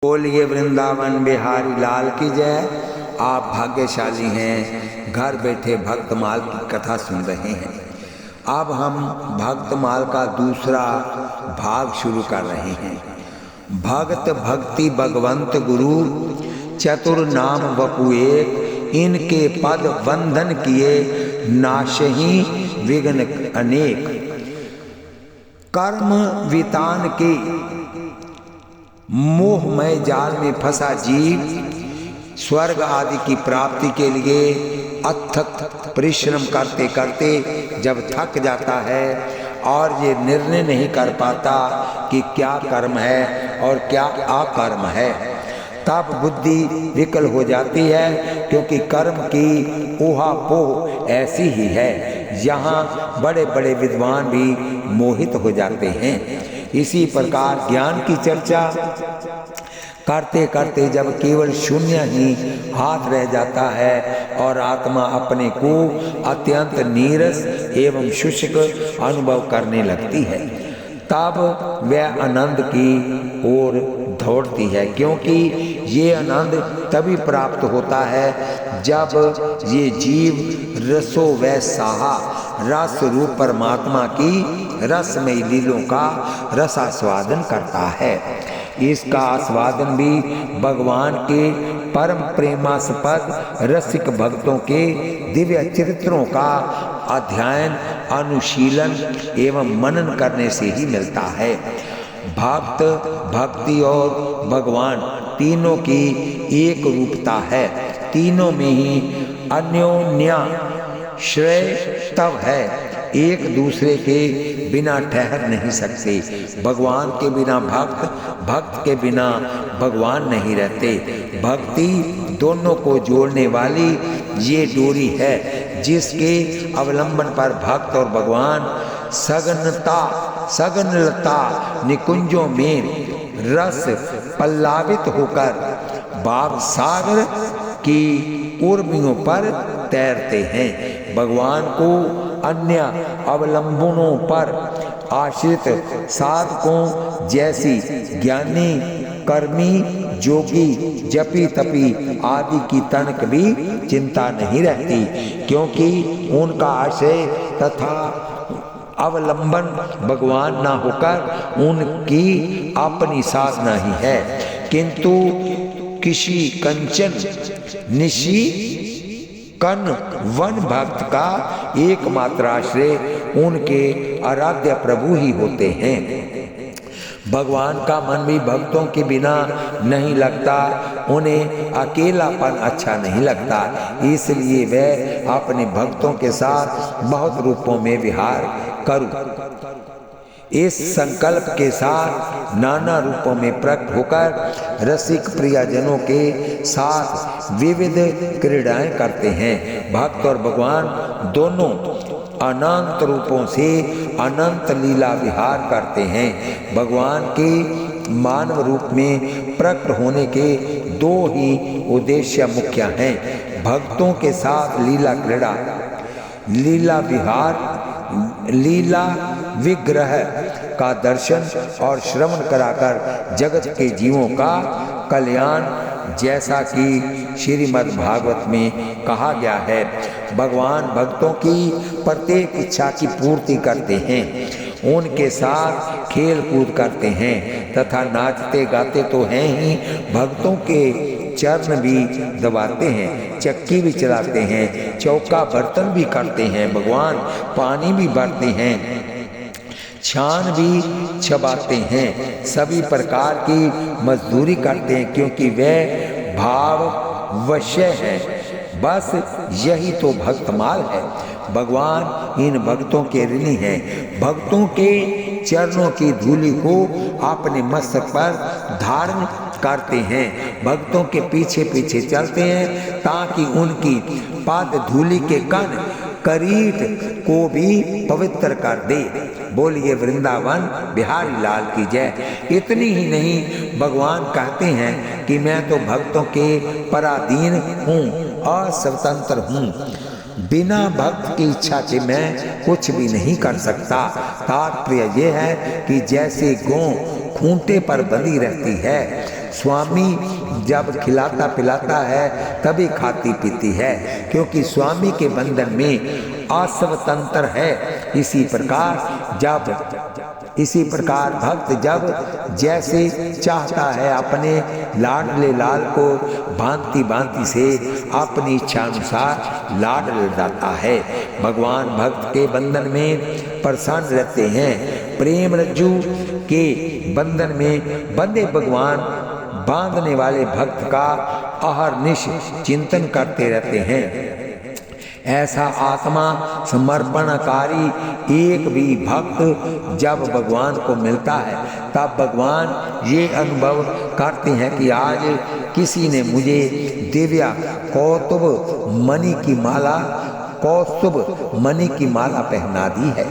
बोलिए वृंदावन बिहारी लाल की जय। आप भाग्यशाली हैं, घर बैठे भक्तमाल की कथा सुन रहे हैं। अब हम भक्तमाल का दूसरा भाग शुरू कर रहे हैं। भक्त भक्ति भगवंत गुरु चतुर नाम वपु एक, इनके पद वंदन किए नाशही विघ्न अनेक। कर्म वितान के मोहमय जाल में फंसा जीव स्वर्ग आदि की प्राप्ति के लिए अथक परिश्रम करते करते जब थक जाता है और ये निर्णय नहीं कर पाता कि क्या कर्म है और क्या अकर्म है, तब बुद्धि विकल हो जाती है, क्योंकि कर्म की ऊहापोह ऐसी ही है। यहाँ बड़े बड़े विद्वान भी मोहित हो जाते हैं। इसी प्रकार ज्ञान की चर्चा करते करते जब केवल शून्य ही हाथ रह जाता है और आत्मा अपने को अत्यंत नीरस एवं शुष्क अनुभव करने लगती है, तब वह आनंद की ओर दौड़ती है। क्योंकि ये आनंद तभी प्राप्त होता है जब ये जीव रसो व साहा रस रूप परमात्मा की रसमय लीलों का रसास्वादन करता है। इसका आस्वादन भी भगवान के परम प्रेमास्पद रसिक भक्तों के दिव्य चरित्रों का अध्ययन अनुशीलन एवं मनन करने से ही मिलता है। भक्त भक्ति और भगवान तीनों की एक रूपता है, तीनों में ही अन्योन्या श्रेय तब है, एक दूसरे के बिना ठहर नहीं सकते। भगवान के बिना भक्त, भक्त के बिना भगवान नहीं रहते। भक्ति दोनों को जोड़ने वाली ये डोरी है, जिसके अवलंबन पर भक्त और भगवान सघनलता निकुंजों में रस पल्लावित होकर भाव सागर की उर्मियों पर तैरते हैं। भगवान को अन्य अवलंबनों पर आश्रित साधकों जैसी ज्ञानी कर्मी जोगी जपी तपी आदि की तनक भी चिंता नहीं रहती, क्योंकि उनका आशय तथा अवलंबन भगवान ना होकर उनकी अपनी साधना ही है। किंतु किसी कंचन निशी कन वन भक्त का एकमात्र आश्रय उनके आराध्य प्रभु ही होते हैं। भगवान का मन भी भक्तों के बिना नहीं लगता, उन्हें अकेलापन अच्छा नहीं लगता, इसलिए वह अपने भक्तों के साथ बहुत रूपों में विहार करूं इस संकल्प के साथ नाना रूपों में प्रकट होकर रसिक प्रियजनों के साथ विविध क्रीड़ाएं करते हैं। भक्त और भगवान दोनों अनंत रूपों से अनंत लीला विहार करते हैं। भगवान के मानव रूप में प्रकट होने के दो ही उद्देश्य मुख्य हैं, भक्तों के साथ लीला क्रीड़ा, लीला विहार, लीला विग्रह का दर्शन और श्रवण कराकर जगत के जीवों का कल्याण, जैसा कि श्रीमद् भागवत में कहा गया है। भगवान भक्तों की प्रत्येक इच्छा की पूर्ति करते हैं, उनके साथ खेल कूद करते हैं तथा नाचते गाते तो हैं ही, भक्तों के चरण भी दबाते हैं, चक्की भी चलाते हैं, चौका बर्तन भी करते हैं, भगवान पानी भी भरते हैं, छान भी छबाते हैं, सभी प्रकार की मजदूरी करते हैं, क्योंकि वे भाव वश्य है। बस यही तो भक्तमाल है। भगवान इन भक्तों के ऋणी हैं। भक्तों के चरणों की धूलि को अपने मस्तक पर धारण करते हैं, भक्तों के पीछे पीछे चलते हैं ताकि उनकी पाद धूलि के कण करीट को भी पवित्र कर दे। बोलिए वृंदावन बिहारी लाल की जय। इतनी ही नहीं, भगवान कहते हैं कि मैं तो भक्तों के पराधीन हूँ, अस्वतंत्र हूँ, बिना भक्त की इच्छा के मैं कुछ भी नहीं कर सकता। तात्पर्य यह है कि जैसे गौ खूंटे पर बंधी रहती है स्वामी जब खिलाता पिलाता है तभी खाती पीती है, क्योंकि स्वामी के बंधन में अस्वतंत्र है। इसी प्रकार भक्त जब जैसे चाहता है अपने लाडले लाल को भांति भांति से अपनी इच्छा अनुसार लाड लड़ाता है। भगवान भक्त के बंधन में प्रसन्न रहते हैं। प्रेम रज्जु के बंधन में बंधे भगवान बांधने वाले भक्त का अहरनिश चिंतन करते रहते हैं। ऐसा आत्मा समर्पणकारी एक भी भक्त जब भगवान को मिलता है तब भगवान ये अनुभव करते हैं कि आज किसी ने मुझे दिव्या कौस्तुभ मणि की माला पहना दी है।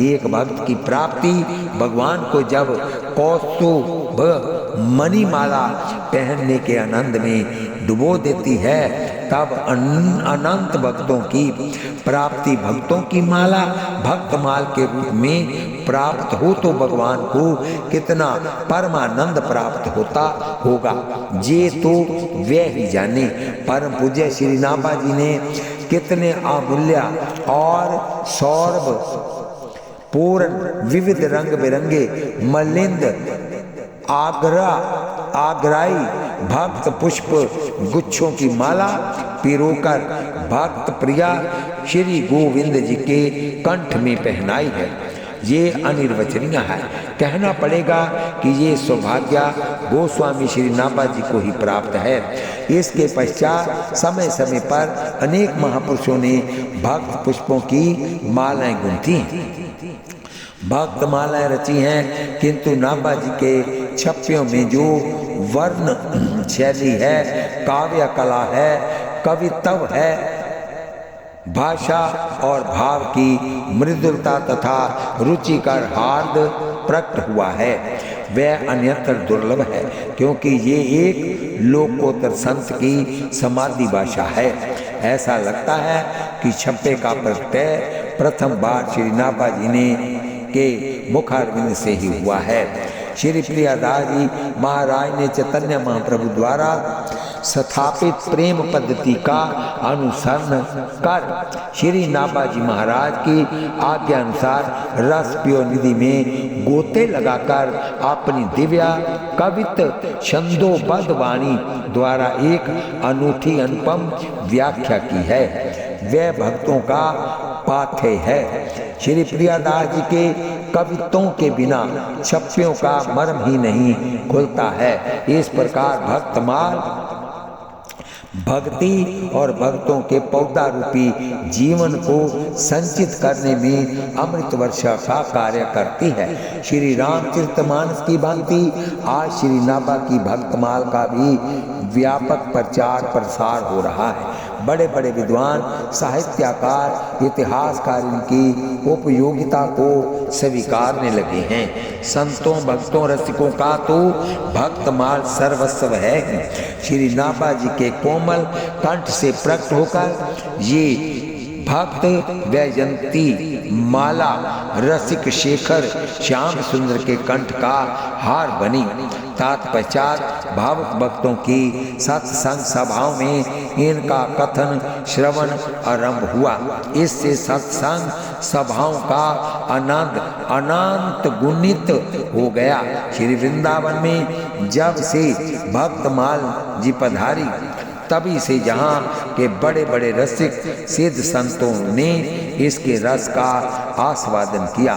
एक भक्त की प्राप्ति भगवान को जब कौस्तुभ मणि माला पहनने के आनंद में डुबो देती है तब अनंत भक्तों की प्राप्ति भक्तों की माला भक्तमाल के रूप में प्राप्त हो तो भगवान को कितना परमानंद प्राप्त होता होगा, ये तो वे ही जाने। परम पूज्य श्री नाभा जी ने कितने अमूल्य और सौरभ पूर्ण विविध रंग बिरंगे मलिंद आगराई भक्त पुष्प गुच्छों की माला पिरोकर भक्त प्रिया श्री गोविंद जी के कंठ में पहनाई है। ये अनिर्वचनीय है। कहना पड़ेगा कि ये सौभाग्य गोस्वामी श्री नाभा जी को ही प्राप्त है। इसके पश्चात समय समय पर अनेक महापुरुषों ने भक्त पुष्पों की मालाएं गुंथी, भक्त मालाएं रची हैं, किंतु नाभा जी के छप्पियों में जो वर्ण शैली है, काव्य कला है, कवित्व है, भाषा और भाव की मृदुलता तथा रुचिकर हार्द प्रकट हुआ है, वह अन्यत्र दुर्लभ है, क्योंकि ये एक लोकोत्तर संत की समाधि भाषा है। ऐसा लगता है कि छप्पे का प्रत्यय प्रथम बार श्री नाभा जी ने के मुखारविंद से ही हुआ है। श्री प्रियादास जी महाराज ने चैतन्य महाप्रभु द्वारा स्थापित प्रेम पद्धति का अनुसरण कर श्री नाभा जी महाराज की आज्ञा अनुसार रस पियो निधि में गोते लगाकर अपनी दिव्या कवित छंदोबद्ध वाणी द्वारा एक अनूठी अनुपम व्याख्या की है। वह भक्तों का पाथ्य है। श्री प्रियादास जी के कवित्वों के बिना छप्पियों का मर्म ही नहीं खुलता है। इस प्रकार भक्तमाल भक्ति और भक्तों के पौधा रूपी जीवन को संचित करने में अमृत वर्षा का कार्य करती है। श्री रामचरितमानस की भांति आज श्री नाभा की भक्तमाल का भी व्यापक प्रचार प्रसार हो रहा है। बड़े बड़े विद्वान साहित्यकार इतिहासकार इनकी उपयोगिता को स्वीकारने लगे हैं। संतों भक्तों रसिकों का तो भक्तमाल सर्वस्व है। श्री नाभा जी के कोमल कंठ से प्रकट होकर ये भक्त वैजंती माला रसिक शेखर श्याम सुंदर के कंठ का हार बनी। तत्पश्चात भावुक भक्तों की सत्संग सभाओं में इनका कथन श्रवण आरंभ हुआ। इससे सत्संग सभाओं का आनंद अनंत गुणित हो गया। श्री वृंदावन में जब से भक्तमाल जी पधारी तभी से यहाँ के बड़े बड़े रसिक सिद्ध संतों ने इसके रस का आस्वादन किया।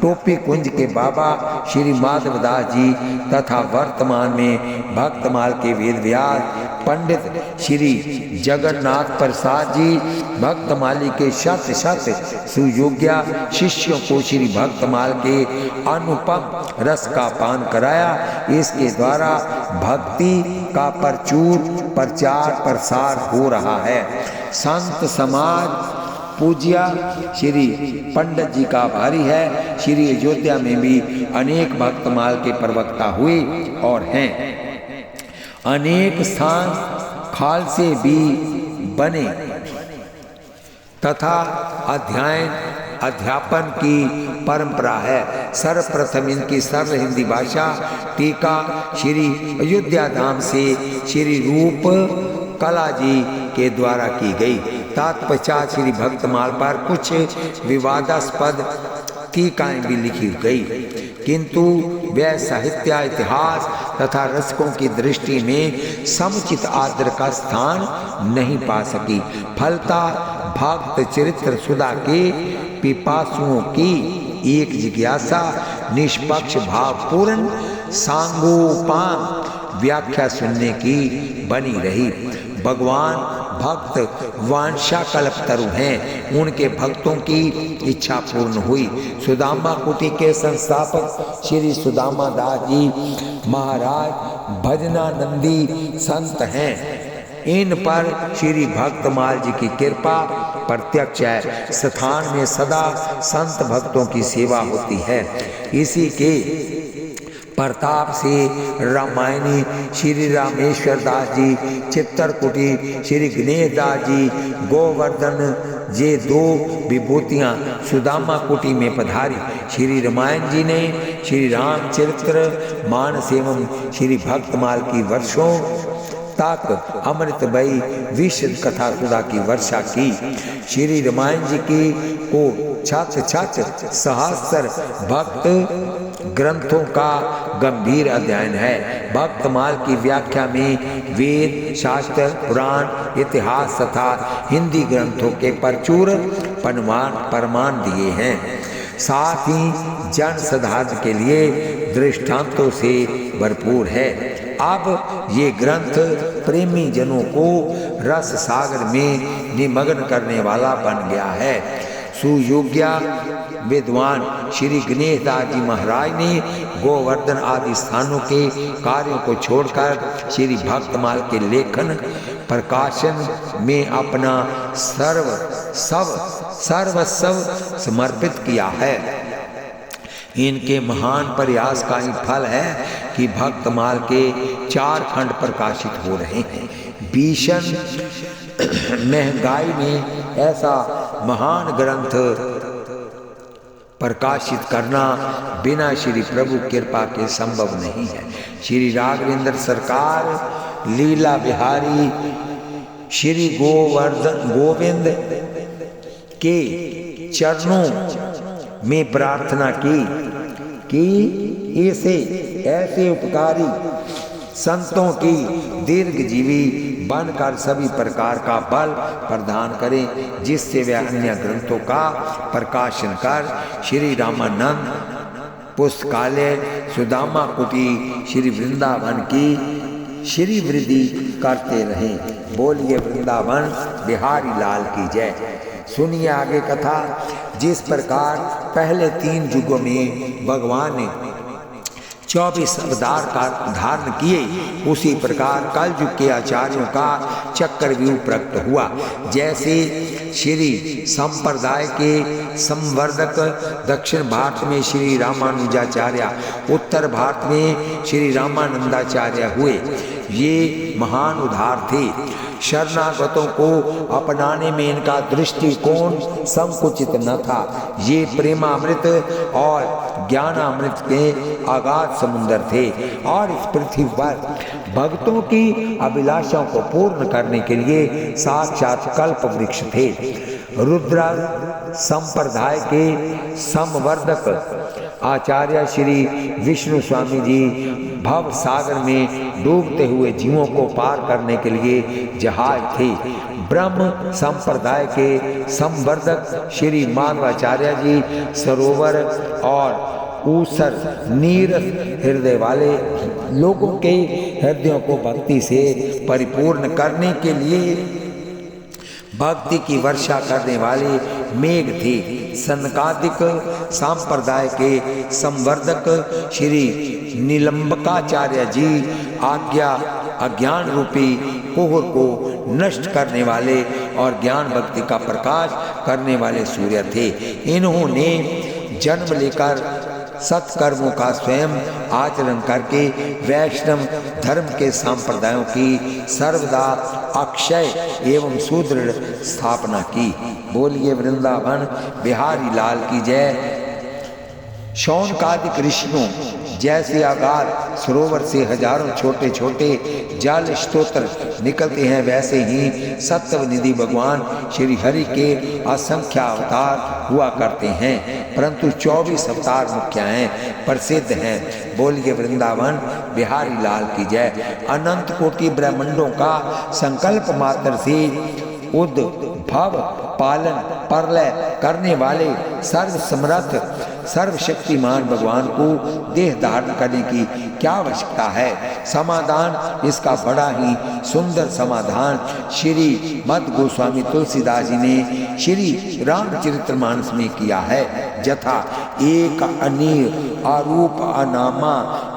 टोपी कुंज के बाबा श्री माधवदास जी तथा वर्तमान में भक्तमाल के वेद व्यास पंडित श्री जगन्नाथ प्रसाद जी भक्तमाली के शत शत सुयोग्य शिष्यों को श्री भक्तमाल के अनुपम रस का पान कराया। इसके द्वारा भक्ति का प्रचुर प्रचार प्रसार हो रहा है। संत समाज पूज्य श्री पंडित जी का भारी है। श्री अयोध्या में भी अनेक भक्तमाल के प्रवक्ता हुए और हैं। अनेक स्थान खालसे भी बने तथा अध्ययन अध्यापन की परंपरा है। सर्वप्रथम इनकी सरल हिंदी भाषा टीका श्री अयोध्या धाम से श्री रूप कला जी के द्वारा की गई। तत्पश्चात श्री भक्तमाल पर कुछ विवादास्पद टीकाएं भी लिखी गई, किंतु वह साहित्य, इतिहास तथा रचकों की दृष्टि में समुचित आदर का स्थान नहीं पा सकी। फलता भक्त चरित्र सुधा के पिपासुओं की एक जिज्ञासा निष्पक्ष भावपूर्ण सांगोपांग व्याख्या सुनने की बनी रही। भगवान भक्त वांछा कल्पतरु हैं, उनके भक्तों की इच्छा पूर्ण हुई। सुदामा कुटी के संस्थापक श्री सुदामा दास जी महाराज भजनानंदी संत हैं। इन पर श्री भक्तमाल जी की कृपा प्रत्यक्ष है। स्थान में सदा संत भक्तों की सेवा होती है। इसी के प्रताप से रामायणी श्री रामेश्वर दास जी, चित्तरकुटी श्री गणेश दास जी, गोवर्धन ये दो विभूतियाँ सुदामा कुटी में पधारी। श्री रामायण जी ने श्री रामचरित्र मानस एवं श्री भक्तमाल की वर्षों तक अमृतमयी विशद कथा सुधा की वर्षा की। श्री रामायण जी की को छात्र सहस्त्र भक्त ग्रंथों का गंभीर अध्ययन है। भक्तमाल की व्याख्या में वेद, शास्त्र, पुराण, इतिहास तथा हिंदी ग्रंथों के प्रचुर प्रमाण दिए हैं। साथ ही जन साधारण के लिए दृष्टांतों से भरपूर है। अब ये ग्रंथ प्रेमी जनों को रस सागर में निमग्न करने वाला बन गया है। सुयोग्या विद्वान श्री गणेश दास जी महाराज ने गोवर्धन आदि स्थानों के कार्यों को छोड़कर श्री भक्तमाल के लेखन प्रकाशन में अपना सर्वस्व समर्पित किया है। इनके महान प्रयास का ही फल है कि भक्तमाल के 4 खंड प्रकाशित हो रहे हैं। भीषण महंगाई में ऐसा महान ग्रंथ प्रकाशित करना बिना श्री प्रभु कृपा के संभव नहीं है। श्री राघवेंद्र सरकार लीला बिहारी श्री गोविंद के चरणों में प्रार्थना की कि ऐसे उपकारी संतों की दीर्घजीवी बनकर सभी प्रकार का बल प्रदान करें, जिससे वे अन्य ग्रंथों का प्रकाशन कर श्री रामानंद पुस्तकालय सुदामा कुटी श्री वृंदावन की श्री वृद्धि करते रहें। बोलिए वृंदावन बिहारी लाल की जय। सुनिए आगे कथा। जिस प्रकार पहले 3 युगों में भगवान ने 24 अवतार का धारण किए, उसी प्रकार कल युग के आचार्यों का चक्रव्यूह प्रकट हुआ। जैसे श्री संप्रदाय के संवर्धक दक्षिण भारत में श्री रामानुजाचार्य, उत्तर भारत में श्री रामानंदाचार्य हुए। ये महान उद्धार थे। शरणागतों को अपनाने में इनका दृष्टिकोण संकुचित न था। ये प्रेमामृत और ज्ञानामृत के अगाध समुद्र थे और इस पृथ्वी पर भक्तों की अभिलाषाओं को पूर्ण करने के लिए साक्षात कल्प वृक्ष थे। रुद्र संप्रदाय के संवर्धक आचार्य श्री विष्णु स्वामी जी भव सागर में डूबते हुए जीवों को पार करने के लिए जहाज थे। ब्रह्म संप्रदाय के संवर्धक श्री माधवाचार्य जी सरोवर और ऊसर नीरस हृदय वाले लोगों के हृदयों को भक्ति से परिपूर्ण करने के लिए भक्ति की वर्षा करने वाले मेघ थे। सनकादिक संप्रदाय के संवर्धक श्री नीलंबकाचार्य जी अज्ञान रूपी कोहर को नष्ट करने वाले और ज्ञान भक्ति का प्रकाश करने वाले सूर्य थे। इन्होंने जन्म लेकर सत्कर्मों का स्वयं आचरण करके वैष्णव धर्म के संप्रदायों की सर्वदा अक्षय एवं सुदृढ़ स्थापना की। बोलिए वृंदावन बिहारी लाल की जय। शौनकादिक ऋषियों जैसे अगाध सरोवर से हजारों छोटे छोटे जल स्तोत्र निकलते हैं, वैसे ही सत्व निधि भगवान श्री हरि के असंख्य अवतार हुआ करते हैं, परंतु 24 अवतार मुख्य हैं, प्रसिद्ध हैं। बोलिए वृंदावन बिहारी लाल की जय। अनंत कोटि ब्रह्मांडों का संकल्प मात्र से उद्भव पालन प्रलय करने वाले सर्व समर्थ सर्वशक्तिमान भगवान को देह धारण करने की क्या आवश्यकता है। समाधान इसका बड़ा ही सुंदर समाधान श्री मद गोस्वामी तुलसीदास जी ने श्री रामचरितमानस में किया है। यथा एक अनीर आरूप अनामा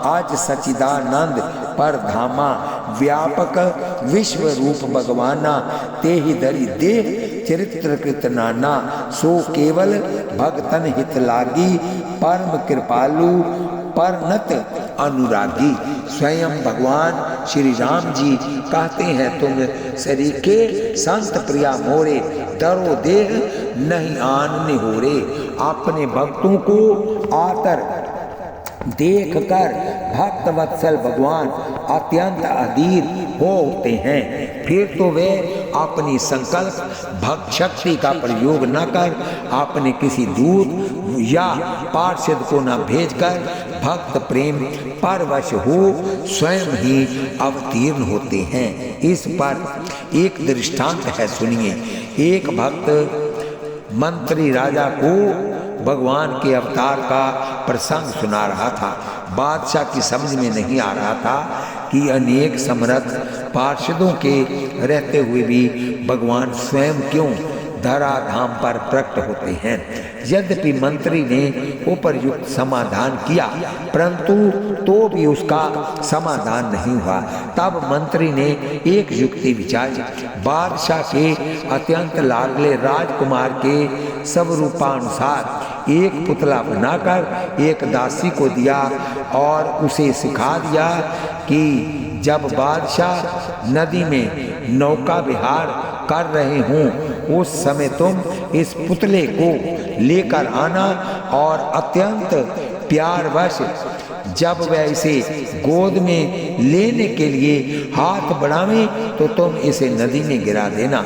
आज सचिदानंद पर धामा व्यापक विश्व रूप भगवाना ते ही धरि देह चरित्र कृत नाना सो केवल भगतन हित लागी परम कृपालु परनत अनुरागी। स्वयं भगवान श्री राम जी कहते हैं, तुम सरीखे संत प्रिया मोरे डरो देह नहीं आन निहोरे। अपने भक्तों को आतर देख कर भक्त वत्सल भगवान अत्यंत अधीर होते हैं। फिर तो वे अपनी संकल्प भक्त शक्ति का प्रयोग न कर अपने किसी दूत या पार्षद को न भेजकर भक्त प्रेम परवश हो स्वयं ही अवतीर्ण होते हैं। इस पर एक दृष्टांत है, सुनिए। एक भक्त मंत्री राजा को भगवान के अवतार का प्रसंग सुना रहा था। बादशाह की समझ में नहीं आ रहा था कि अनेक समर्थ पार्षदों के रहते हुए भी भगवान स्वयं क्यों धराधाम पर प्रकट होते हैं। यद्यपि मंत्री ने उपयुक्त समाधान किया, परंतु तो भी उसका समाधान नहीं हुआ। तब मंत्री ने एक युक्ति विचारी। बादशाह के अत्यंत लाडले राजकुमार के स्वरूपानुसार एक पुतला बनाकर एक दासी को दिया और उसे सिखा दिया कि जब बादशाह नदी में नौका विहार कर रहे हों उस समय तुम इस पुतले को लेकर आना और अत्यंत प्यारवश जब वह इसे गोद में लेने के लिए हाथ बढ़ावे तो तुम इसे नदी में गिरा देना।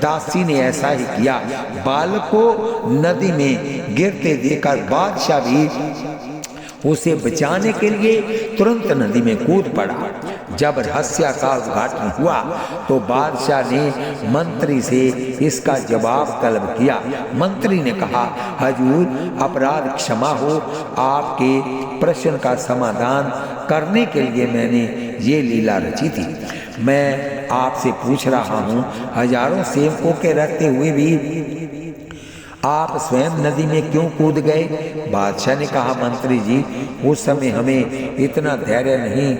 दासी ने ऐसा ही किया। बालक को नदी में गिरते देखकर बादशाह भी उसे बचाने के लिए तुरंत नदी में कूद पड़ा। जब रहस्य का उद्घाटन हुआ तो बादशाह ने मंत्री से इसका जवाब तलब किया। मंत्री ने कहा, हजूर अपराध क्षमा हो, आपके प्रश्न का समाधान करने के लिए मैंने ये लीला रची थी। मैं आपसे पूछ रहा हूँ, हजारों सेवकों के रहते हुए भी आप स्वयं नदी में क्यों कूद गए? बादशाह ने कहा, मंत्री जी उस समय हमें इतना धैर्य नहीं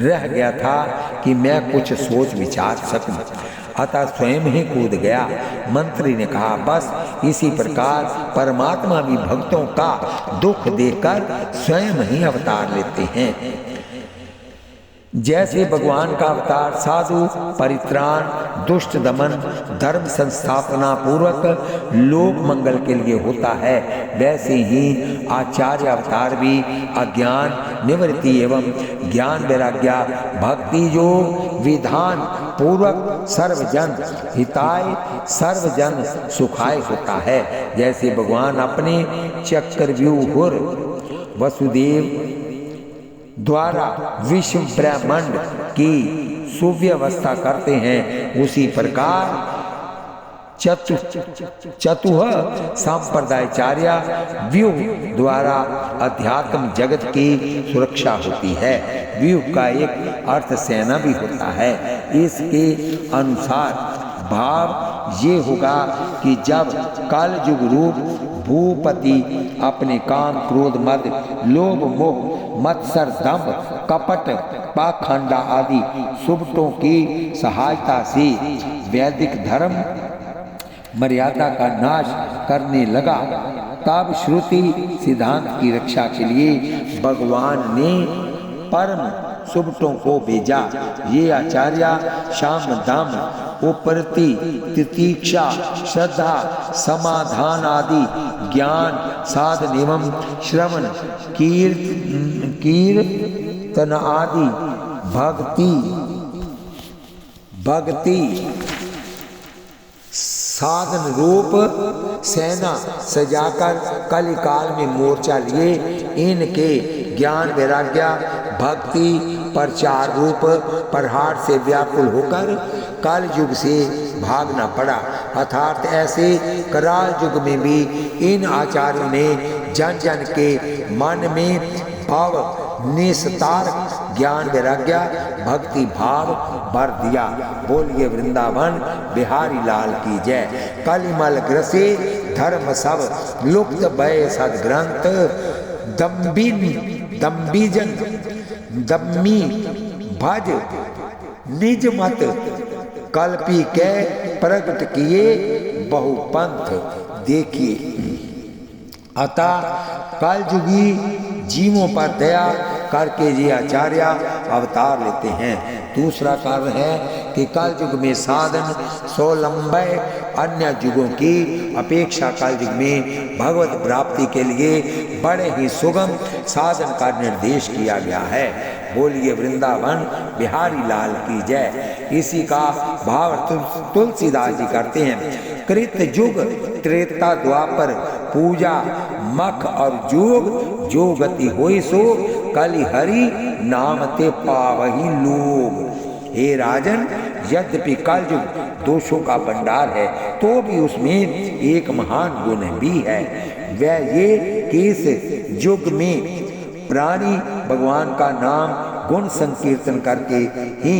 रह गया था कि मैं कुछ सोच विचार सकूं, अतः स्वयं ही कूद गया। मंत्री ने कहा, बस इसी प्रकार परमात्मा भी भक्तों का दुख देखकर स्वयं ही अवतार लेते हैं। जैसे भगवान का अवतार साधु परित्राण दुष्ट दमन धर्म संस्थापना पूर्वक लोक मंगल के लिए होता है, वैसे ही आचार्य अवतार भी अज्ञान निवृत्ति एवं ज्ञान वैराग्य भक्ति योग विधान पूर्वक सर्वजन हिताय सर्वजन सुखाय होता है। जैसे भगवान अपने चक्रव्यूह वसुदेव द्वारा विश्व ब्रह्मांड की सुव्यवस्था करते हैं, उसी प्रकार चतुह संप्रदायचार्य व्यूह द्वारा अध्यात्म जगत की सुरक्षा होती है। व्यूह का एक अर्थ सेना भी होता है। इसके अनुसार भाव ये होगा कि जब कल युग रूप भूपति अपने काम क्रोध मद लोभ मोह मत्सर दंभ कपट पाखंडा आदि सुबटों की सहायता से वैदिक धर्म मर्यादा का नाश करने लगा। तब श्रुति सिद्धांत की रक्षा के लिए भगवान ने परम सुबटों को भेजा। ये आचार्य शाम दाम उपरति तितीक्षा श्रद्धा समाधान आदि ज्ञान साधन एवं श्रवण कीर्तन आदि भक्ति साधन रूप सेना सजाकर कलिकाल में मोर्चा लिए। इनके ज्ञान वैराग्य भक्ति प्रचार रूप प्रहार से व्याकुल होकर कल युग से भागना पड़ा। अर्थात ऐसे कराल युग में भी इन आचार्यों ने जन जन के मन में भाव निस्तार ज्ञान वैराग्य भक्ति भाव भर दिया। बोलिए वृंदावन बिहारी लाल की जय। कलिमल ग्रसे धर्म सब लुप्त भय सदग्रंथ दम्बीजन दम्मी भज निज मत कल्पी के प्रकट किए बहुपंथ। देखिए अतः कलयुगी जीवों पर दया करके ये आचार्य अवतार लेते हैं। दूसरा कारण है कि कल युग में साधन सोलंबय अन्य युगों की अपेक्षा कल युग में भगवत प्राप्ति के लिए बड़े ही सुगम साधन का निर्देश किया गया है। बोलिए वृंदावन बिहारी लाल की जय। इसी का भाव तुलसीदास जी करते हैं। कृत युग त्रेता द्वापर पूजा मख और जोग जो गति होई सो कलि हरि नाम ते पावही लोग। हे राजन, यद्यपि कल युग दोषों का भंडार है तो भी उसमें एक महान गुण भी है। वह ये कि इस युग में प्राणी भगवान का नाम गुण संकीर्तन करके ही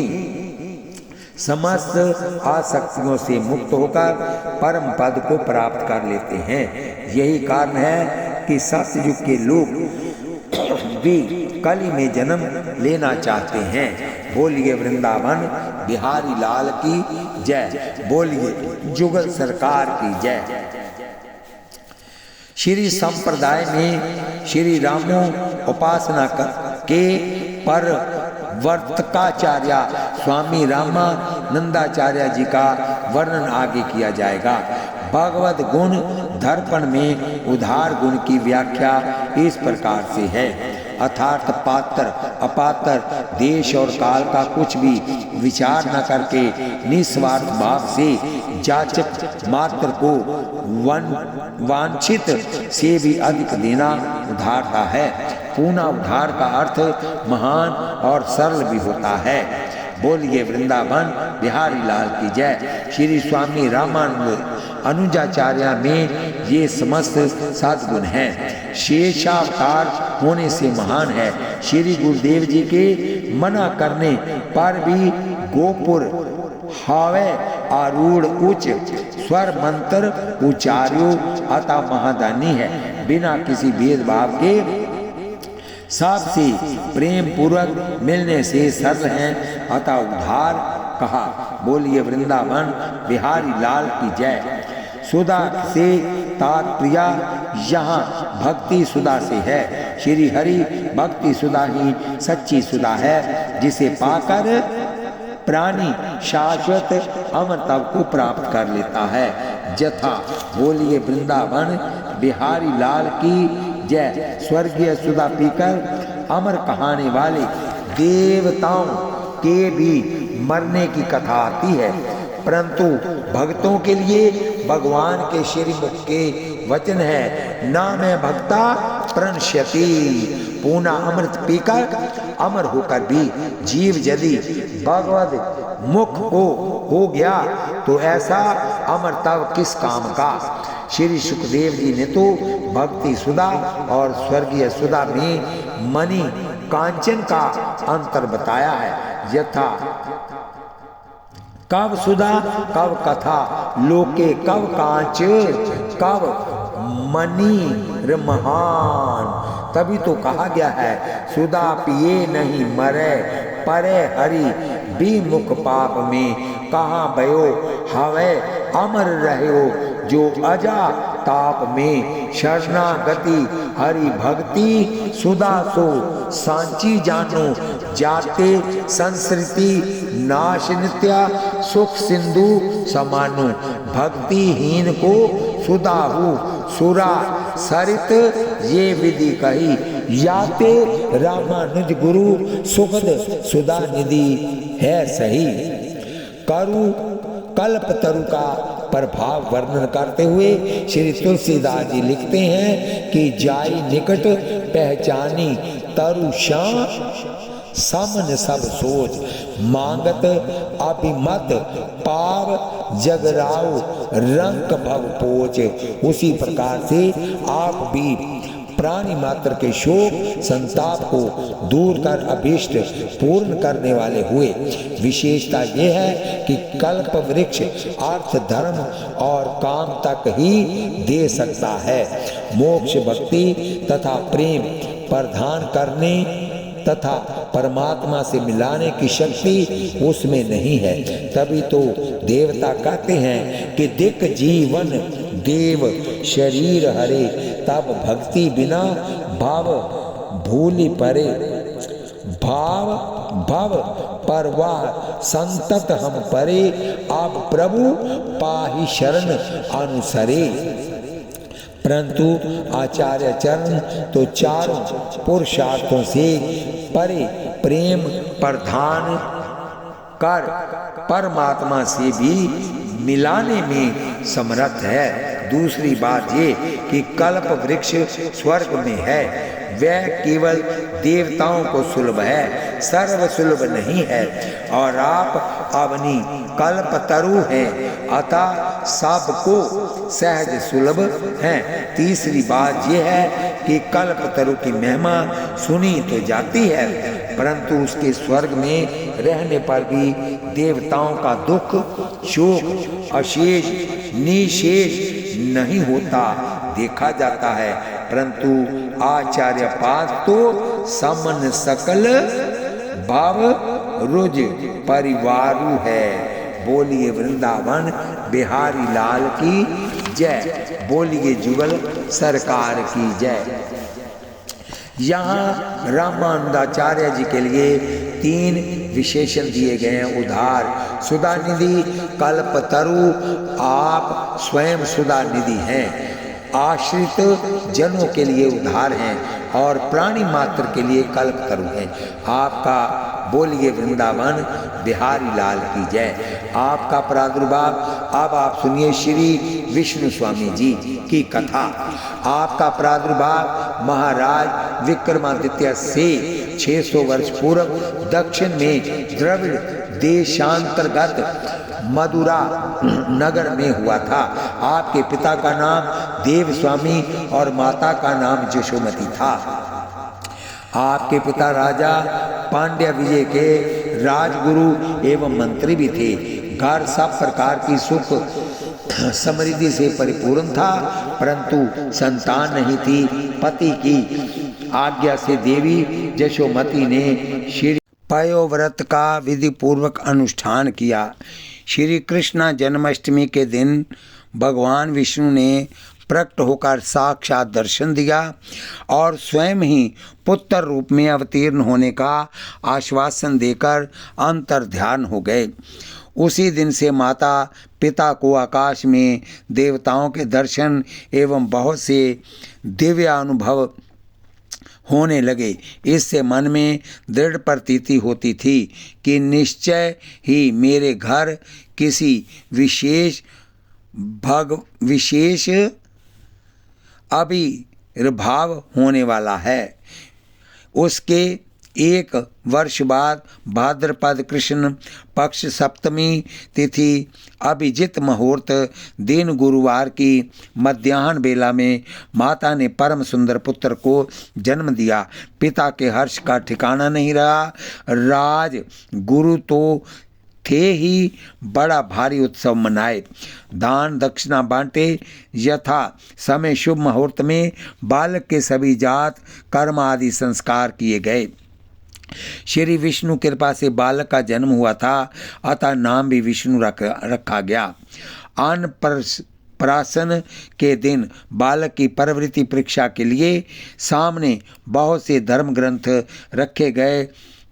समस्त आसक्तियों से मुक्त होकर परम पद को प्राप्त कर लेते हैं। यही कारण है कि सतयुग के लोग भी कली में जन्म लेना चाहते हैं। बोलिए वृंदावन बिहारी लाल की जय। बोलिए जुगल सरकार की जय। श्री संप्रदाय में श्री रामो उपासना के पर वर्तकाचार्य स्वामी रामानंदाचार्य जी का वर्णन आगे किया जाएगा। भगवत गुण दर्पण में उदार गुण की व्याख्या इस प्रकार से है। अर्थात पात्र अपात्र देश और काल का कुछ भी विचार न करके निस्वार्थ भाव से जाचक मात्र को वांछित से भी अधिक देना उदारता है। पूर्ण उद्धार का अर्थ महान और सरल भी होता है। बोलिए वृंदावन बिहारी लाल की जय। श्री स्वामी रामानंद अनुजाचार्य में ये समस्त सद्गुण हैं। शेषावतार होने से महान है। श्री गुरुदेव जी के मना करने पर भी गोपुर हावे आरूढ़ उच्च स्वर मंत्र उच्चार्यो अतः महादानी है। बिना किसी भेदभाव के सबसे प्रेम पूर्वक मिलने से सरल हैं अतः उद्धार कहा। बोलिए वृंदावन बिहारी लाल की जय। सुधा से तात्पर्य यहाँ भक्ति सुधा से है। श्री हरि भक्ति सुधा ही सच्ची सुधा है, जिसे पाकर प्राणी शाश्वत अमरता को प्राप्त कर लेता है। जथा बोलिए वृंदावन बिहारी लाल की जय। स्वर्गीय सुधा पीकर अमर कहाने वाले देवताओं के भी मरने की कथा आती है, परंतु भक्तों के लिए भगवान के श्रीमुख के वचन है, ना मैं भक्ता प्रणश्यति। पूना अमृत पीकर अमर होकर भी जीव यदि भगवत मुख हो गया तो ऐसा अमर तब किस काम का। श्री सुखदेव जी ने तो भक्ति सुधा और स्वर्गीय सुधा में मणि कांचन का अंतर बताया है। यथा कब सुधा कब कथा लोके कब कांच कब मणि महान। तभी तो कहा गया है सुधा पिए नहीं मरे परे हरि भी मुख पाप में। कहाँ भयो हवे अमर रहो जो अजा ताप में शरणागति हरि भक्ति सुधा सो सांची जानो जाते संस्कृति नाश नित्या सुख सिंधु समानो भक्तिहीन को सुधाहु सुरा सरित ये विधि कही याते रामानुज गुरु सुखद सुधा निधि है सही। करु कल्प तरु का प्रभाव वर्णन करते हुए श्री तुलसीदास जी लिखते हैं कि जाई निकट पहचानी तरु श्याम समन सब सोच मांगत अभिमत पाव जगराव रंक भव पोच। उसी प्रकार से आप भी प्राणी मात्र के शोक संताप को दूर कर अभीष्ट पूर्ण करने वाले हुए। विशेषता यह है कि कल्प वृक्ष अर्थ धर्म और काम तक ही दे सकता है। मोक्ष भक्ति तथा प्रेम प्रदान करने तथा परमात्मा से मिलाने की शक्ति उसमें नहीं है। तभी तो देवता कहते हैं कि दिक जीवन देव शरीर हरे तब भक्ति बिना भाव भूलि परे भाव भव परवाह संतत हम परे आप प्रभु पाहि शरण अनुसरे। परंतु आचार्य चरण तो चारों पुरुषार्थों से परे प्रेम प्रधान कर परमात्मा से भी मिलाने में समर्थ है। दूसरी बात ये कि कल्प वृक्ष स्वर्ग में है, वह केवल देवताओं को सुलभ है, सर्व सुलभ नहीं है। और आप अपनी कल्प तरु हैं अतः सबको सहज सुलभ हैं। तीसरी बात यह है कि कल्प तरु की महिमा सुनी तो जाती है, परंतु उसके स्वर्ग में रहने पर भी देवताओं का दुख शोक अशेष निशेष नहीं होता देखा जाता है। परंतु आचार्य पाद तो समन सकल भाव रुज परिवारु है। बोलिए वृंदावन बिहारी लाल की जय, बोलिए जुगल सरकार की जय। यहाँ रामानंदाचार्य जी के लिए 3 विशेषण दिए गए हैं। उधार सुधा निधि कल्पतरु आप स्वयं सुधा निधि हैं, आश्रित जनों के लिए उधार हैं और प्राणी मात्र के लिए कल्पतरु हैं। आपका बोलिए वृंदावन बिहारी लाल की जय। आपका प्रादुर्भाव अब आप सुनिए श्री विष्णु स्वामी जी की कथा। आपका प्रादुर्भाव महाराज विक्रमादित्य से 600 वर्ष पूर्व दक्षिण में द्रविड़ देशांतर्गत मदुरा नगर में हुआ था। आपके पिता का नाम देव स्वामी और माता का नाम यशोमती था। आपके पिता राजा पांड्य विजय के राजगुरु एवं मंत्री भी थे। घर सब प्रकार की सुख समृद्धि से परिपूर्ण था, परंतु संतान नहीं थी। पति की आज्ञा से देवी यशोमती ने श्री पयोव्रत का विधि पूर्वक अनुष्ठान किया। श्री कृष्ण जन्माष्टमी के दिन भगवान विष्णु ने प्रकट होकर साक्षात दर्शन दिया और स्वयं ही पुत्र रूप में अवतीर्ण होने का आश्वासन देकर अंतर्ध्यान हो गए। उसी दिन से माता पिता को आकाश में देवताओं के दर्शन एवं बहुत से दिव्य अनुभव होने लगे। इससे मन में दृढ़ प्रतीति होती थी कि निश्चय ही मेरे घर किसी विशेष आविर्भाव होने वाला है। उसके 1 वर्ष बाद भाद्रपद कृष्ण पक्ष सप्तमी तिथि अभिजित मुहूर्त दिन गुरुवार की मध्याह्न बेला में माता ने परम सुंदर पुत्र को जन्म दिया। पिता के हर्ष का ठिकाना नहीं रहा। राज गुरु तो थे ही, बड़ा भारी उत्सव मनाए, दान दक्षिणा बांटे, यथा समय शुभ मुहूर्त में बालक के सभी जात कर्म आदि संस्कार किए गए। श्री विष्णु कृपा से बालक का जन्म हुआ था, अतः नाम भी विष्णु रखा गया। अन्न प्राशन के दिन बालक की प्रवृत्ति परीक्षा के लिए सामने बहुत से धर्म ग्रंथ रखे गए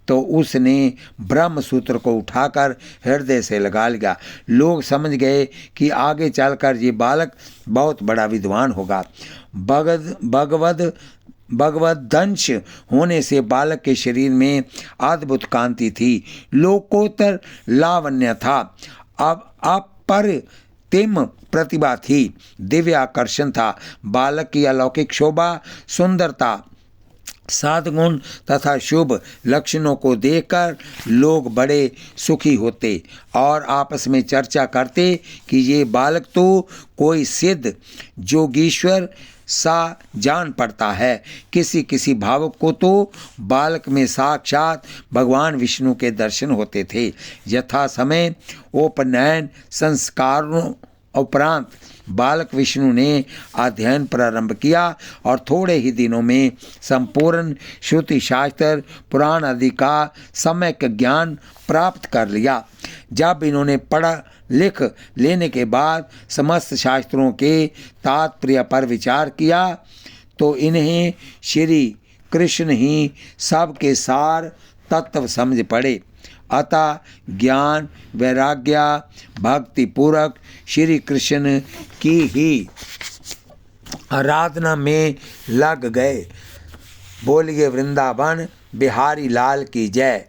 तो उसने ब्रह्म सूत्र को उठाकर हृदय से लगा लिया। लोग समझ गए कि आगे चलकर ये बालक बहुत बड़ा विद्वान होगा। भगवदंश होने से बालक के शरीर में अद्भुत कांति थी, लोकोत्तर लावण्य था, अब अप्रतिम प्रतिभा थी, दिव्य आकर्षण था। बालक की अलौकिक शोभा, सुंदरता, सद्गुण तथा शुभ लक्षणों को देखकर लोग बड़े सुखी होते और आपस में चर्चा करते कि ये बालक तो कोई सिद्ध जोगीश्वर सा जान पड़ता है। किसी किसी भावुक को तो बालक में साक्षात भगवान विष्णु के दर्शन होते थे। यथा समय उपनयन संस्कारों उपरांत बालक विष्णु ने अध्ययन प्रारंभ किया और थोड़े ही दिनों में संपूर्ण श्रुति शास्त्र पुराण आदि का सम्यक ज्ञान प्राप्त कर लिया। जब इन्होंने पढ़ा लिख लेने के बाद समस्त शास्त्रों के तात्पर्य पर विचार किया तो इन्हें श्री कृष्ण ही सबके सार तत्व समझ पड़े। अतः ज्ञान वैराग्य भक्ति पूर्वक श्री कृष्ण की ही आराधना में लग गए। बोलिए वृंदावन बिहारी लाल की जय।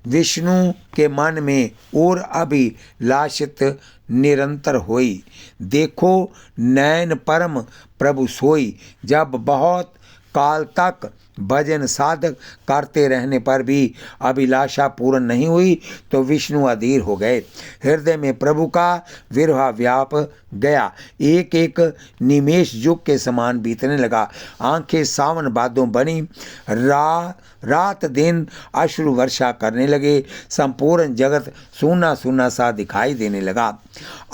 विष्णु के मन में और अभिलाषित निरंतर होई, देखो नयन परम प्रभु सोई। जब बहुत काल तक भजन साधक करते रहने पर भी अभिलाषा पूर्ण नहीं हुई तो विष्णु अधीर हो गए। हृदय में प्रभु का विरह व्याप गया, एक एक निमेष युग के समान बीतने लगा। आंखें सावन बादों बनी, रात दिन अश्रु वर्षा करने लगे, संपूर्ण जगत सूना सूना सा दिखाई देने लगा।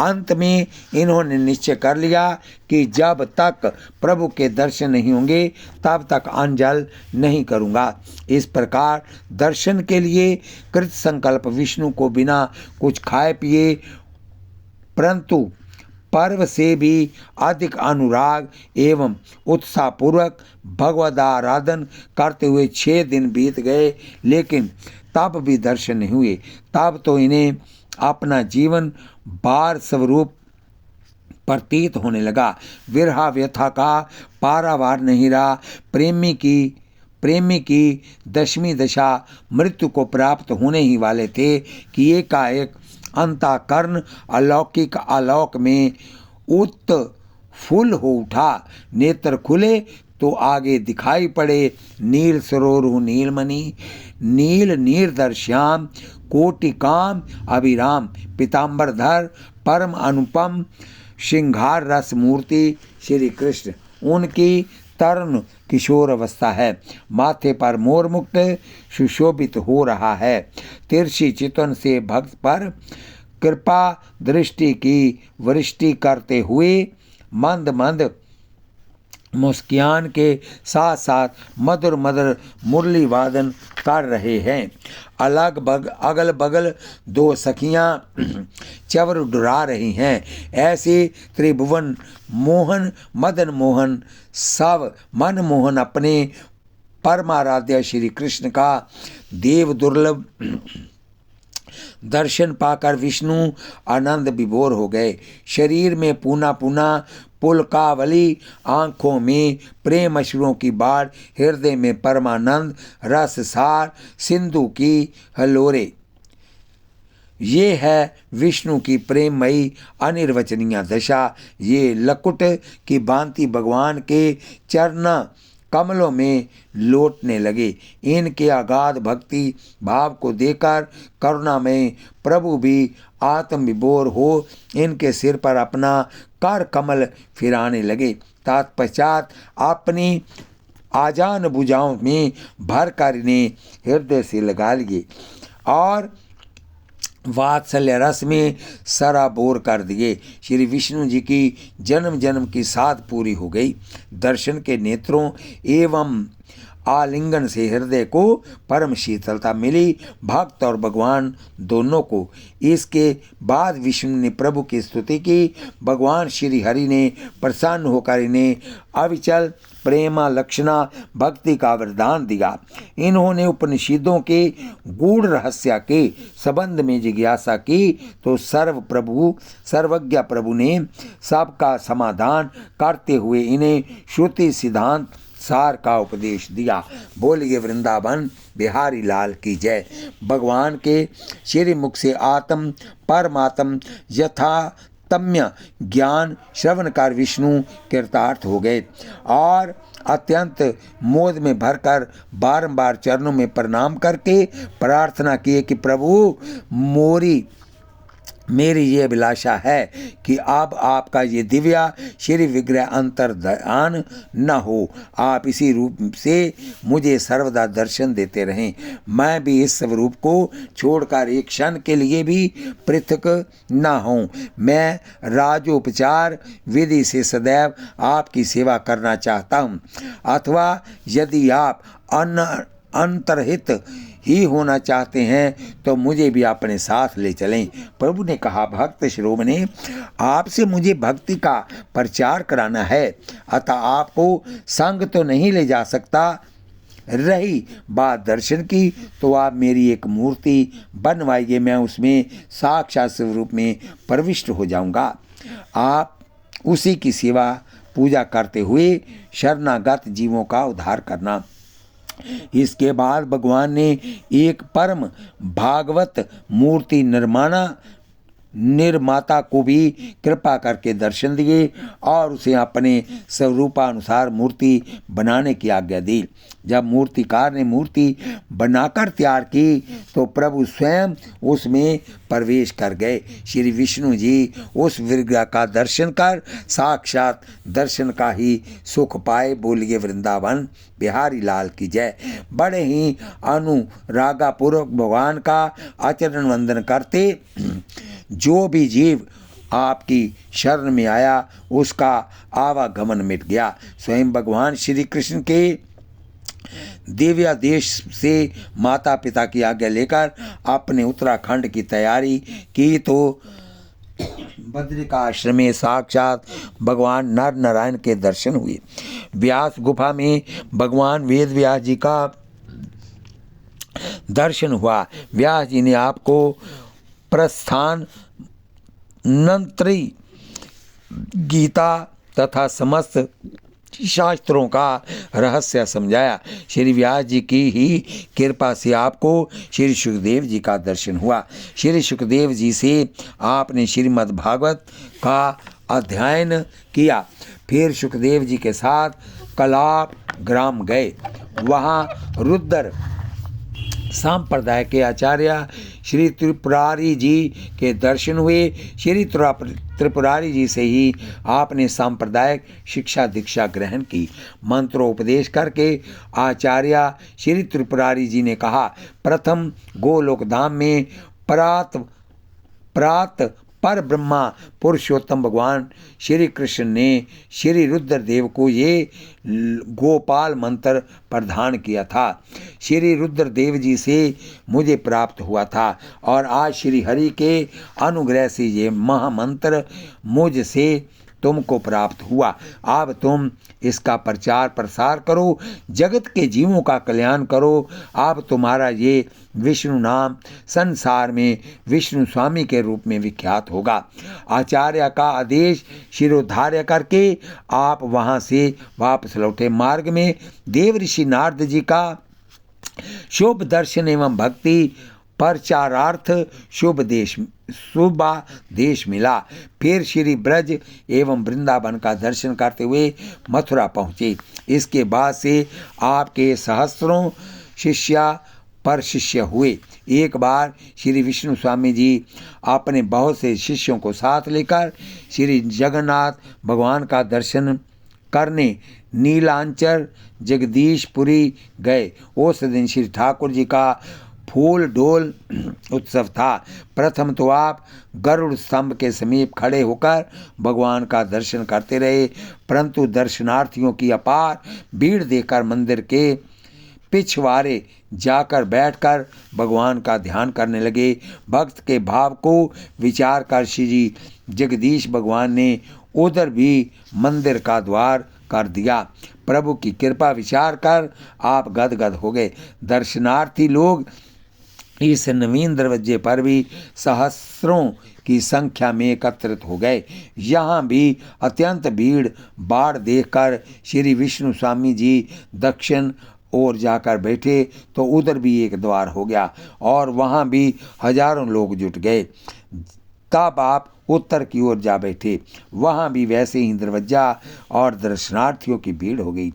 अंत में इन्होंने निश्चय कर लिया कि जब तक प्रभु के दर्शन नहीं होंगे तब तक अन्न जल नहीं करूँगा। इस प्रकार दर्शन के लिए कृत संकल्प विष्णु को बिना कुछ खाए पिए परंतु पर्व से भी अधिक अनुराग एवं उत्साहपूर्वक भगवदाराधन करते हुए 6 दिन बीत गए, लेकिन तब भी दर्शन नहीं हुए। तब तो इन्हें अपना जीवन बार स्वरूप प्रतीत होने लगा। विरह व्यथा का पारावार नहीं रहा। प्रेमी की 10वीं दशा मृत्यु को प्राप्त होने ही वाले थे कि एकाएक अंतःकरण अलौकिक आलोक में उत्फुल्ल हो उठा। नेत्र खुले तो आगे दिखाई पड़े नील सरोरु नीलमणि, नील नीरदर श्याम, कोटि काम अभिराम, पीताम्बरधर परम अनुपम श्रृंगार रस मूर्ति श्री कृष्ण। उनकी तरुण किशोर अवस्था है, माथे पर मोर मुक्त सुशोभित हो रहा है। तिरछी चितवन से भक्त पर कृपा दृष्टि की वृष्टि करते हुए मंद मंद मुस्कान के साथ साथ मधुर मधुर मुरली वादन कर रहे हैं। अगल बगल 2 सखियां चवर डुरा रही हैं। ऐसे त्रिभुवन मोहन मदन मोहन सब मनमोहन अपने परमाराध्य श्री कृष्ण का देव दुर्लभ दर्शन पाकर विष्णु आनंद विभोर हो गए। शरीर में पूना पुलकावली, आंखों में प्रेम अश्रुओं की बाढ़, हृदय में परमानंद रस सार सिंधु की हलोरे। ये है विष्णु की प्रेममयी अनिर्वचनीय दशा। ये लकुट की भांति भगवान के चरण कमलों में लौटने लगे। इनके अगाध भक्ति भाव को देखकर करुणा में प्रभु भी आत्म विभोर हो इनके सिर पर अपना कर कमल फिराने लगे। तत्पश्चात अपनी आजान भुजाओं में भरकर इन्हें हृदय से लगा लिए और वात्सल्य रस में सराबोर कर दिए। श्री विष्णु जी की जन्म जन्म की साध पूरी हो गई। दर्शन के नेत्रों एवं आलिंगन से हृदय को परम शीतलता मिली, भक्त और भगवान दोनों को। इसके बाद विष्णु ने प्रभु की स्तुति की। भगवान श्री हरि ने प्रसन्न होकर इन्हें अविचल प्रेमा लक्षणा भक्ति का वरदान दिया। इन्होंने उपनिषदों के गूढ़ रहस्य के संबंध में जिज्ञासा की तो सर्वज्ञ प्रभु ने सबका समाधान करते हुए इन्हें श्रुति सिद्धांत सार का उपदेश दिया। बोलिए वृंदावन बिहारी लाल की जय। भगवान के श्री मुख से आत्म परमात्म यथातम्य ज्ञान श्रवण कर विष्णु कृतार्थ हो गए और अत्यंत मोद में भरकर बारंबार चरणों में प्रणाम करके प्रार्थना किए कि प्रभु मेरी ये अभिलाषा है कि अब आपका ये दिव्या श्री विग्रह अंतर्ध्यान न हो। आप इसी रूप से मुझे सर्वदा दर्शन देते रहें। मैं भी इस स्वरूप को छोड़कर एक क्षण के लिए भी पृथक न हूँ। मैं राजोपचार विधि से सदैव आपकी सेवा करना चाहता हूँ, अथवा यदि आप अंतर्हित ही होना चाहते हैं तो मुझे भी अपने साथ ले चलें। प्रभु ने कहा, भक्त शिरोमणि, आपसे मुझे भक्ति का प्रचार कराना है, अतः आपको संग तो नहीं ले जा सकता। रही बात दर्शन की तो आप मेरी एक मूर्ति बनवाइए, मैं उसमें साक्षात स्वरूप में प्रविष्ट हो जाऊंगा। आप उसी की सेवा पूजा करते हुए शरणागत जीवों का उद्धार करना। इसके बाद भगवान ने एक परम भागवत मूर्ति निर्माता को भी कृपा करके दर्शन दिए और उसे अपने स्वरूपानुसार मूर्ति बनाने की आज्ञा दी। जब मूर्तिकार ने मूर्ति बनाकर तैयार की तो प्रभु स्वयं उसमें प्रवेश कर गए। श्री विष्णु जी उस विग्रह का दर्शन कर साक्षात दर्शन का ही सुख पाए। बोलिए वृंदावन बिहारी लाल की जय। बड़े ही अनुरागापूर्वक भगवान का आचरण वंदन करते जो भी जीव आपकी शरण में आया उसका आवागमन मिट गया। स्वयं भगवान श्री कृष्ण के दिव्य देश से माता पिता की आज्ञा लेकर अपने उत्तराखंड की तैयारी की तो बद्रिकाश्रम में साक्षात भगवान नर नारायण के दर्शन हुए। व्यास गुफा में भगवान वेद व्यास जी का दर्शन हुआ। व्यास जी ने आपको प्रस्थान नंत्री गीता तथा समस्त शास्त्रों का रहस्य समझाया। श्री व्यास जी की ही कृपा से आपको श्री सुखदेव जी का दर्शन हुआ। श्री सुखदेव जी से आपने श्रीमद् भागवत का अध्ययन किया। फिर सुखदेव जी के साथ कलाप ग्राम गए। वहाँ रुद्र संप्रदाय के आचार्य श्री त्रिपुरारी जी के दर्शन हुए। श्री त्रिपुरारी जी से ही आपने सांप्रदायिक शिक्षा दीक्षा ग्रहण की। मंत्रोपदेश करके आचार्य श्री त्रिपुरारी जी ने कहा, प्रथम गोलोक धाम में प्रात पर ब्रह्मा पुरुषोत्तम भगवान श्री कृष्ण ने श्री रुद्रदेव को ये गोपाल मंत्र प्रदान किया था। श्री रुद्रदेव जी से मुझे प्राप्त हुआ था और आज श्री हरि के अनुग्रह से ये महामंत्र मुझ से तुमको प्राप्त हुआ। अब तुम इसका प्रचार प्रसार करो, जगत के जीवों का कल्याण करो। अब तुम्हारा ये विष्णु नाम संसार में विष्णु स्वामी के रूप में विख्यात होगा। आचार्य का आदेश शिरोधार्य करके आप वहाँ से वापस लौटे। मार्ग में देव ऋषि नारद जी का शुभ दर्शन एवं भक्ति प्रचारार्थ शुभ देश मिला। फिर श्री ब्रज एवं वृंदावन का दर्शन करते हुए मथुरा पहुँचे। इसके बाद से आपके सहस्त्रों शिष्या पर शिष्य हुए। एक बार श्री विष्णु स्वामी जी अपने बहुत से शिष्यों को साथ लेकर श्री जगन्नाथ भगवान का दर्शन करने नीलांचल जगदीशपुरी गए। उस दिन श्री ठाकुर जी का फूल डोल उत्सव था। प्रथम तो आप गरुड़ स्तंभ के समीप खड़े होकर भगवान का दर्शन करते रहे, परंतु दर्शनार्थियों की अपार भीड़ देखकर मंदिर के पिछवाड़े जाकर बैठकर भगवान का ध्यान करने लगे। भक्त के भाव को विचार कर श्री जगदीश भगवान ने उधर भी मंदिर का द्वार कर दिया। प्रभु की कृपा विचार कर आप गदगद हो गए। दर्शनार्थी लोग इस नवीन दरवाजे पर भी सहस्रों की संख्या में एकत्रित हो गए। यहाँ भी अत्यंत भीड़ बाढ़ देखकर श्री विष्णु स्वामी जी दक्षिण ओर जाकर बैठे तो उधर भी एक द्वार हो गया और वहाँ भी हजारों लोग जुट गए। तब आप उत्तर की ओर जा बैठे, वहाँ भी वैसे ही दरवाजा और दर्शनार्थियों की भीड़ हो गई।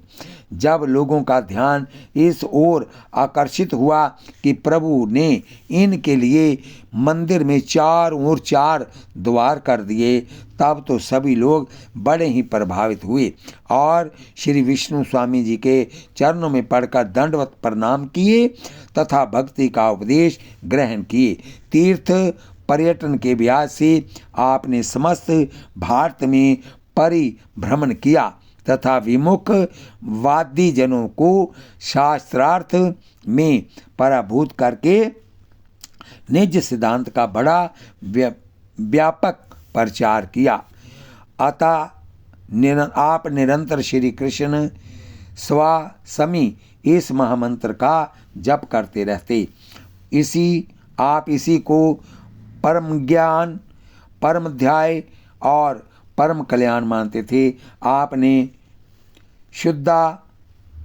जब लोगों का ध्यान इस ओर आकर्षित हुआ कि प्रभु ने इनके लिए मंदिर में चारों ओर 4 द्वार कर दिए, तब तो सभी लोग बड़े ही प्रभावित हुए और श्री विष्णु स्वामी जी के चरणों में पड़कर दंडवत प्रणाम किए तथा भक्ति का उपदेश ग्रहण किए। तीर्थ पर्यटन के ब्याज से आपने समस्त भारत में परिभ्रमण किया तथा विमुख वादी जनों को शास्त्रार्थ में पराभूत करके निज सिद्धांत का बड़ा व्यापक प्रचार किया। अतः आप निरंतर श्री कृष्ण स्वामी इस महामंत्र का जप करते रहते। इसी को परम ज्ञान, परम ध्याय और परम कल्याण मानते थे। आपने शुद्धा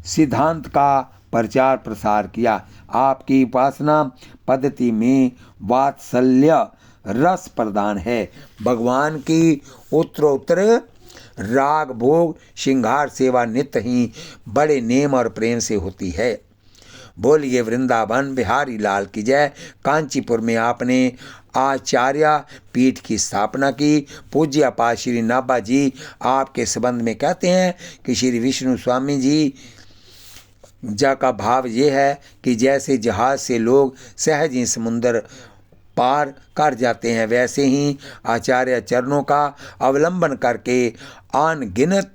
सिद्धांत का प्रचार प्रसार किया। आपकी उपासना पद्धति में वात्सल्य रस प्रदान है। भगवान की उत्तरोत्तर राग भोग श्रृंगार सेवा नित्य ही बड़े नेम और प्रेम से होती है। बोलिए वृंदावन बिहारी लाल की जय। कांचीपुर में आपने आचार्य पीठ की स्थापना की। पूज्य आपात श्री नाभा जी आपके संबंध में कहते हैं कि श्री विष्णु स्वामी जी का भाव ये है कि जैसे जहाज से लोग सहज ही समुद्र पार कर जाते हैं, वैसे ही आचार्य चरणों का अवलंबन करके अनगिनत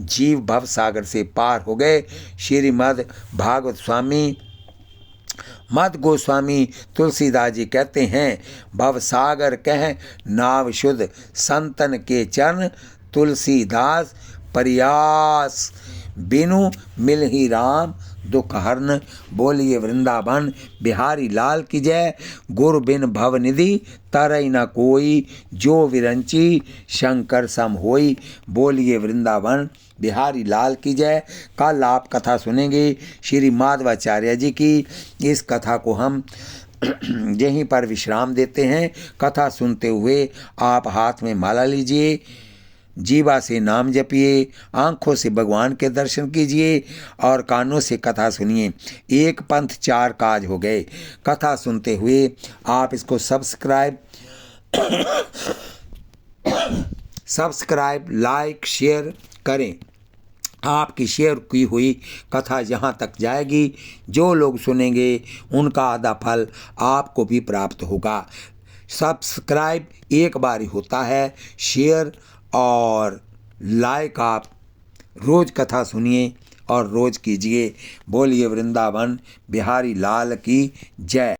जीव भव सागर से पार हो गए। श्रीमद् भागवत स्वामी मद गोस्वामी तुलसीदास जी कहते हैं, भव सागर कह नाव शुद्ध संतन के चरण तुलसीदास प्रयास बिनु मिल ही राम दुख हरन। बोलिए वृंदावन बिहारी लाल की जय। गुरु बिन भव निधि तरई न कोई, जो विरंची शंकर सम होई। बोलिए वृंदावन बिहारी लाल की जय। कल आप कथा सुनेंगे श्री माधवाचार्य जी की। इस कथा को हम यहीं पर विश्राम देते हैं। कथा सुनते हुए आप हाथ में माला लीजिए, जीवा से नाम जपिए, आँखों से भगवान के दर्शन कीजिए और कानों से कथा सुनिए। एक पंथ 4 काज हो गए। कथा सुनते हुए आप इसको सब्सक्राइब लाइक शेयर करें। आपकी शेयर की हुई कथा जहाँ तक जाएगी, जो लोग सुनेंगे उनका आधा फल आपको भी प्राप्त होगा। सब्सक्राइब एक बार ही होता है, शेयर और लाइक आप रोज़ कथा सुनिए और रोज़ कीजिए। बोलिए वृंदावन बिहारी लाल की जय।